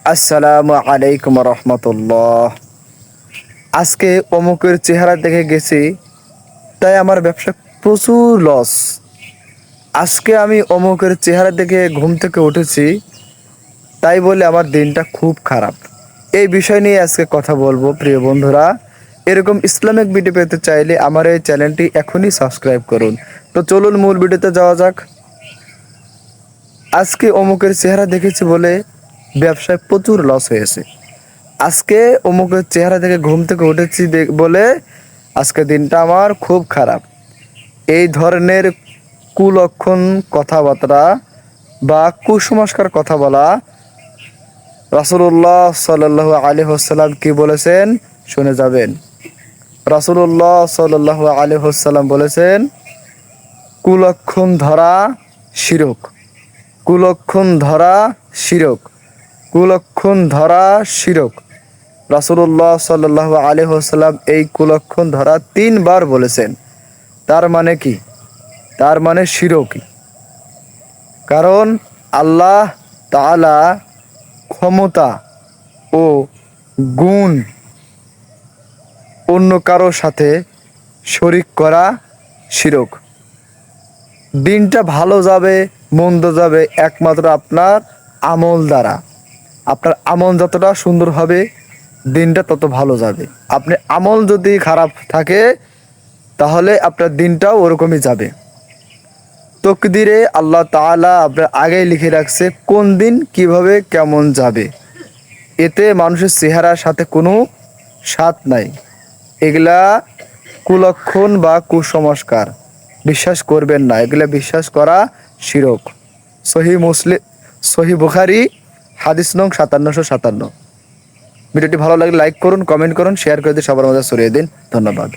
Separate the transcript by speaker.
Speaker 1: আসসালামু আলাইকুম রহমতুল্লাহ। আজকে অমুকের চেহারা দেখে গেছি, তাই আমার ব্যবসা প্রচুর লস। আজকে আমি অমুকের চেহারা দেখে ঘুম থেকে উঠেছি, তাই বলে আমার দিনটা খুব খারাপ। এই বিষয় নিয়ে আজকে কথা বলবো প্রিয় বন্ধুরা। এরকম ইসলামিক ভিডিও পেতে চাইলে আমার এই চ্যানেলটি এখনই সাবস্ক্রাইব করুন। তো চলুন মূল ভিডিওতে যাওয়া যাক। আজকে অমুকের চেহারা দেখেছি বলে ব্যবসায় প্রচুর লস হয়েছে। আজকে অমুকের চেহারা থেকে ঘুম থেকে উঠেছি বলে আজকে দিনটা আমার খুব খারাপ। এই ধরনের কুলক্ষণ কথাবার্তা বা কুসংস্কার কথা বলা রাসূলুল্লাহ সাল্লাল্লাহু আলাইহি ওয়াসাল্লাম কি বলেছেন শুনে যাবেন। রাসূলুল্লাহ সাল্লাল্লাহু আলাইহি ওয়াসাল্লাম বলেছেন, কুলক্ষণ ধরা শিরক, কুলক্ষণ ধরা শিরক, কুলক্ষণ ধরা শিরক। রাসূলুল্লাহ সাল্লাল্লাহু আলাইহি ওয়াসাল্লাম এই কুলক্ষণ ধরা 3 বার বলেছেন। তার মানে কি? তার মানে শিরকই। কারণ আল্লাহ তাআলা ক্ষমতা ও গুণ অন্য কারো সাথে শরিক করা শিরক। দিনটা ভালো যাবে মন্দ যাবে একমাত্র আপনার আমল দ্বারা। আপনার আমল যতটা সুন্দর হবে দিনটা তত ভালো যাবে। আপনি আমল যদি খারাপ থাকে তাহলে আপনার দিনটাও ওরকমই যাবে। তকদিরে আল্লাহ তাআলা আপনার আগেই লিখে রাখছে কোন দিন কিভাবে কেমন যাবে। এতে মানুষের চেহারার সাথে কোনো সাথ নাই। এগুলা কুলক্ষণ বা কুসংস্কার, বিশ্বাস করবেন না। এগুলা বিশ্বাস করা শিরক। সহি বুখারী হাদিস নং 5757। ভিডিওটি ভালো লাগলে লাইক করুন, কমেন্ট করুন, শেয়ার করে দিয়ে সবার মধ্যে ছড়িয়ে দিন। ধন্যবাদ।